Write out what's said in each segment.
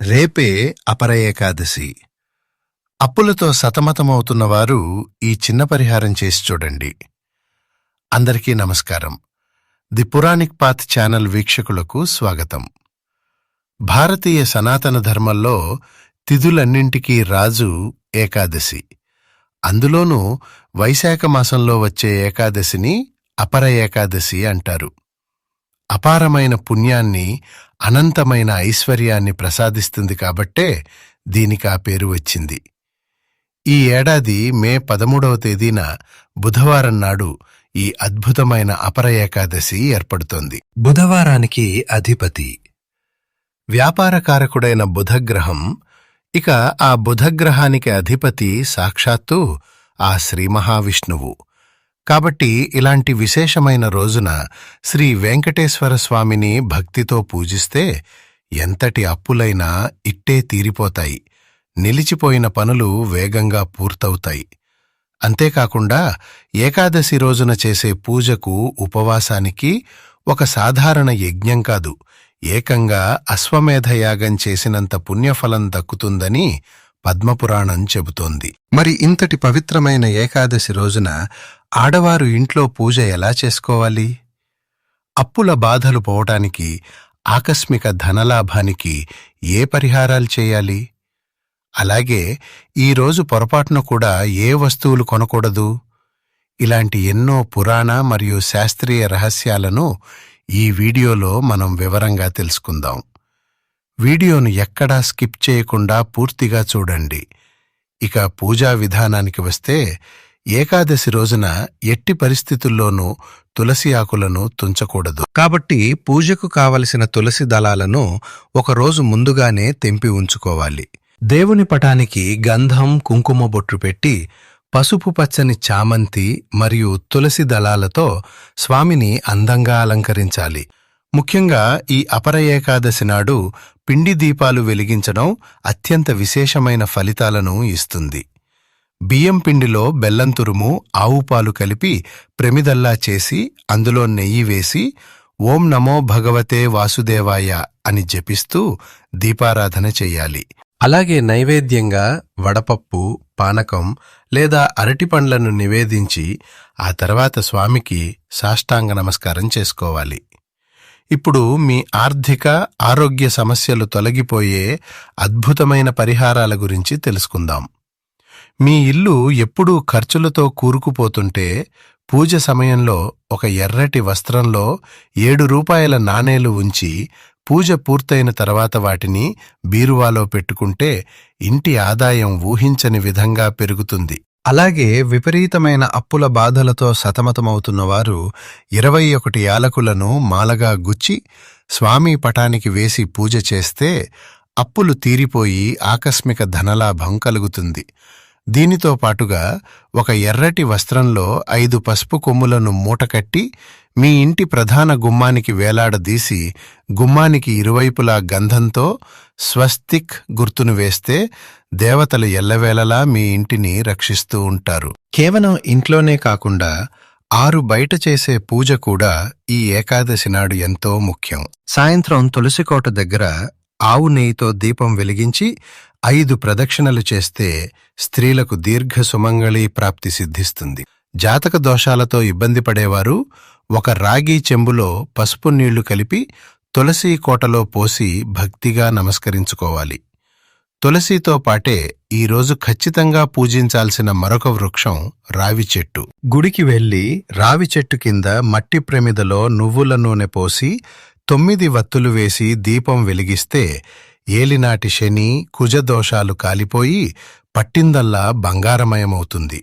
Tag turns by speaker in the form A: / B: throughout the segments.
A: రేపే అపర ఏకాదశి. అప్పులతో సతమతమవుతున్నవారు ఈ చిన్న పరిహారం చేసి చూడండి. అందరికీ నమస్కారం. ది పురాణిక్ పాత్ ఛానల్ వీక్షకులకు స్వాగతం. భారతీయ సనాతన ధర్మంలో తిథులన్నింటికీ రాజు ఏకాదశి. అందులోనూ వైశాఖ మాసంలో వచ్చే ఏకాదశిని అపర ఏకాదశి అంటారు. అపారమైన పుణ్యాన్ని, అనంతమైన ఐశ్వర్యాన్ని ప్రసాదిస్తుంది కాబట్టే దీనికా పేరు వచ్చింది. ఈ ఏడాది మే 13వ తేదీన బుధవారం నాడు ఈ అద్భుతమైన అపర ఏకాదశి ఏర్పడుతోంది. బుధవారానికి అధిపతి వ్యాపారకారకుడైన బుధగ్రహం. ఇక ఆ బుధగ్రహానికి అధిపతి సాక్షాత్తు ఆ శ్రీ మహావిష్ణువు. కాబట్టి ఇలాంటి విశేషమైన రోజున శ్రీ వెంకటేశ్వర స్వామిని భక్తితో పూజిస్తే ఎంతటి అప్పులైనా ఇట్టే తీరిపోతాయి, నిలిచిపోయిన పనులు వేగంగా పూర్తవుతాయి. అంతేకాకుండా ఏకాదశి రోజున చేసే పూజకు, ఉపవాసానికి ఒక సాధారణ యజ్ఞం కాదు, ఏకంగా అశ్వమేధయాగం చేసినంత పుణ్యఫలం దక్కుతుందని పద్మపురాణం చెబుతోంది. మరి ఇంతటి పవిత్రమైన ఏకాదశి రోజున ఆడవారు ఇంట్లో పూజ ఎలా చేసుకోవాలి? అప్పుల బాధలు పోవటానికి, ఆకస్మిక ధనలాభానికి ఏ పరిహారాలు చేయాలి? అలాగే ఈరోజు పొరపాటున కూడా ఏ వస్తువులు కొనకూడదు? ఇలాంటి ఎన్నో పురాణ మరియు శాస్త్రీయ రహస్యాలను ఈ వీడియోలో మనం వివరంగా తెలుసుకుందాం. వీడియోను ఎక్కడా స్కిప్ చేయకుండా పూర్తిగా చూడండి. ఇక పూజా విధానానికి వస్తే, ఏకాదశి రోజున ఎట్టి పరిస్థితుల్లోనూ తులసి ఆకులను తుంచకూడదు. కాబట్టి పూజకు కావలసిన తులసి దళాలను ఒకరోజు ముందుగానే తెంపి ఉంచుకోవాలి. దేవుని పటానికి గంధం, కుంకుమ బొట్టు పెట్టి పసుపు పచ్చని చామంతి మరియు తులసి దళాలతో స్వామిని అందంగా అలంకరించాలి. ముఖ్యంగా ఈ అపర ఏకాదశి నాడు పిండి దీపాలు వెలిగించడం అత్యంత విశేషమైన ఫలితాలను ఇస్తుంది. బియ్యం పిండిలో బెల్లం తురుము, ఆవు పాలు కలిపి ప్రమిదల్లా చేసి అందులో నెయ్యి వేసి ఓం నమో భగవతే వాసుదేవాయ అని జపిస్తూ దీపారాధన చెయ్యాలి. అలాగే నైవేద్యంగా వడపప్పు, పానకం లేదా అరటిపండ్లను నివేదించి ఆ తర్వాత స్వామికి సాష్టాంగ నమస్కారం చేసుకోవాలి. ఇప్పుడు మీ ఆర్థిక, ఆరోగ్య సమస్యలు తొలగిపోయే అద్భుతమైన పరిహారాల గురించి తెలుసుకుందాం. మీ ఇల్లు ఎప్పుడూ ఖర్చులతో కూరుకుపోతుంటే పూజ సమయంలో ఒక ఎర్రటి వస్త్రంలో 7 రూపాయల నాణేలు ఉంచి పూజ పూర్తయిన తర్వాత వాటిని బీరువాలో పెట్టుకుంటే ఇంటి ఆదాయం ఊహించని విధంగా పెరుగుతుంది. అలాగే విపరీతమైన అప్పుల బాధలతో సతమతమవుతున్నవారు 21 యాలకులను మాలగా గుచ్చి స్వామి పటానికి వేసి పూజ చేస్తే అప్పులు తీరిపోయి ఆకస్మిక ధనలాభం కలుగుతుంది. దీనితో పాటుగా ఒక ఎర్రటి వస్త్రంలో 5 పసుపు కొమ్ములను మూటకట్టి మీ ఇంటి ప్రధాన గుమ్మానికి వేలాడదీసి గుమ్మానికి ఇరువైపులా గంధంతో స్వస్తిక్ గుర్తును వేస్తే దేవతలు ఎల్లవేళలా మీ ఇంటిని రక్షిస్తూ ఉంటారు. కేవలం ఇంట్లోనే కాకుండా 6 బయట చేసే పూజ కూడా ఈ ఏకాదశి నాడు ఎంతో ముఖ్యం. సాయంత్రం తులసికోట దగ్గర ఆవు నెయ్యితో దీపం వెలిగించి 5 ప్రదక్షిణలు చేస్తే స్త్రీలకు దీర్ఘ సుమంగళీ ప్రాప్తి సిద్ధిస్తుంది. జాతక దోషాలతో ఇబ్బంది పడేవారు ఒక రాగి చెంబులో పసుపు నీళ్లు కలిపి తులసి కోటలో పోసి భక్తిగా నమస్కరించుకోవాలి. తులసితో పాటే ఈరోజు ఖచ్చితంగా పూజించాల్సిన మరొక వృక్షం రావి చెట్టు. గుడికి వెళ్లి రావి చెట్టు కింద మట్టి ప్రమిదలో నువ్వుల నూనె పోసి 9 వత్తులు వేసి దీపం వెలిగిస్తే ఏలినాటి శని, కుజదోషాలు కాలిపోయి పట్టిందల్లా బంగారమయమవుతుంది.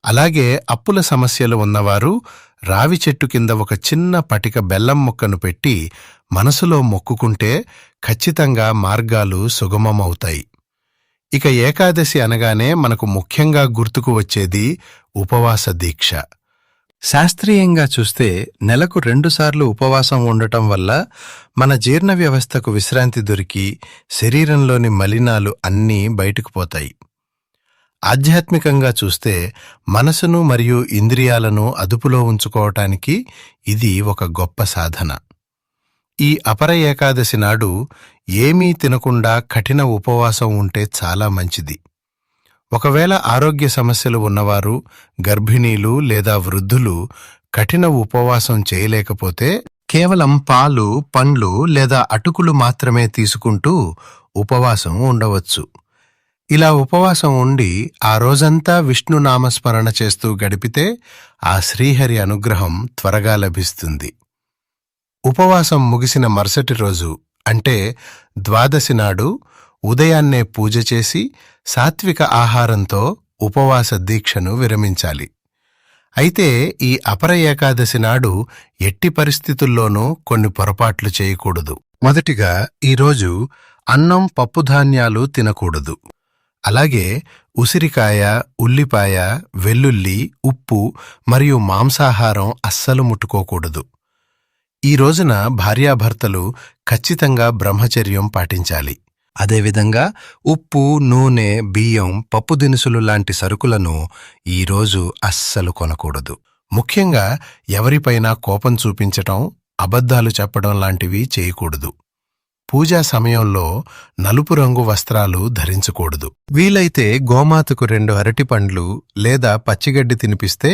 A: అలాగే అప్పుల సమస్యలు ఉన్నవారు రావి చెట్టు కింద ఒక చిన్న పటిక బెల్లం ముక్కను పెట్టి మనసులో మొక్కుకుంటే ఖచ్చితంగా మార్గాలు సుగమమవుతాయి. ఇక ఏకాదశి అనగానే మనకు ముఖ్యంగా గుర్తుకు వచ్చేది ఉపవాస దీక్ష. శాస్త్రీయంగా చూస్తే నెలకు 2 సార్లు ఉపవాసం ఉండటం వల్ల మన జీర్ణ వ్యవస్థకు విశ్రాంతి దొరికి శరీరంలోని మలినాలు అన్నీ బయటకు పోతాయి. ఆధ్యాత్మికంగా చూస్తే మనసును మరియు ఇంద్రియాలను అదుపులో ఉంచుకోవటానికి ఇది ఒక గొప్ప సాధన. ఈ అపర ఏకాదశి నాడు ఏమీ తినకుండా కఠిన ఉపవాసం ఉంటే చాలా మంచిది. ఒకవేళ ఆరోగ్య సమస్యలు ఉన్నవారు, గర్భిణీలు లేదా వృద్ధులు కఠిన ఉపవాసం చేయలేకపోతే కేవలం పాలు, పండ్లు లేదా అటుకులు మాత్రమే తీసుకుంటూ ఉపవాసం ఉండవచ్చు. ఇలా ఉపవాసం ఉండి ఆ రోజంతా విష్ణు నామస్మరణ చేస్తూ గడిపితే ఆ శ్రీహరి అనుగ్రహం త్వరగా లభిస్తుంది. ఉపవాసం ముగిసిన మరుసటి రోజు అంటే ద్వాదశి నాడు ఉదయాన్నే పూజ చేసి సాత్విక ఆహారంతో ఉపవాస దీక్షను విరమించాలి. అయితే ఈ అపర ఏకాదశి నాడు ఎట్టి పరిస్థితుల్లోనూ కొన్ని పొరపాట్లు చేయకూడదు. మొదటిగా ఈరోజు అన్నం, పప్పుధాన్యాలు తినకూడదు. అలాగే ఉసిరికాయ, ఉల్లిపాయ, వెల్లుల్లి, ఉప్పు మరియు మాంసాహారం అస్సలు ముట్టుకోకూడదు. ఈ రోజున భార్యాభర్తలు ఖచ్చితంగా బ్రహ్మచర్యం పాటించాలి. అదేవిధంగా ఉప్పు, నూనె, బియ్యం, పప్పు దినుసులు లాంటి సరుకులను ఈరోజు అస్సలు కొనకూడదు. ముఖ్యంగా ఎవరిపైనా కోపం చూపించటం, అబద్ధాలు చెప్పడం లాంటివి చేయకూడదు. పూజా సమయంలో నలుపు రంగు వస్త్రాలు ధరించకూడదు. వీలైతే గోమాతకు 2 అరటిపండ్లు లేదా పచ్చిగడ్డి తినిపిస్తే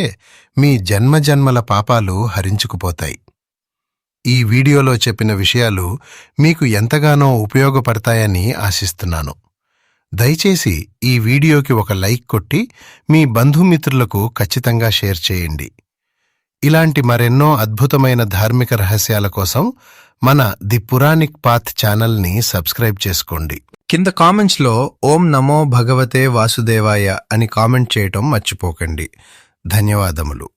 A: మీ జన్మజన్మల పాపాలు హరించుకుపోతాయి. ఈ వీడియోలో చెప్పిన విషయాలు మీకు ఎంతగానో ఉపయోగపడతాయని ఆశిస్తున్నాను. దయచేసి ఈ వీడియోకి ఒక లైక్ కొట్టి మీ బంధుమిత్రులకు ఖచ్చితంగా షేర్ చేయండి. ఇలాంటి మరెన్నో అద్భుతమైన ధార్మిక రహస్యాల కోసం మన ది పురాణిక్ పాత్ ఛానల్ని సబ్స్క్రైబ్ చేసుకోండి. కింద కామెంట్స్లో ఓం నమో భగవతే వాసుదేవాయ అని కామెంట్ చేయటం మర్చిపోకండి. ధన్యవాదములు.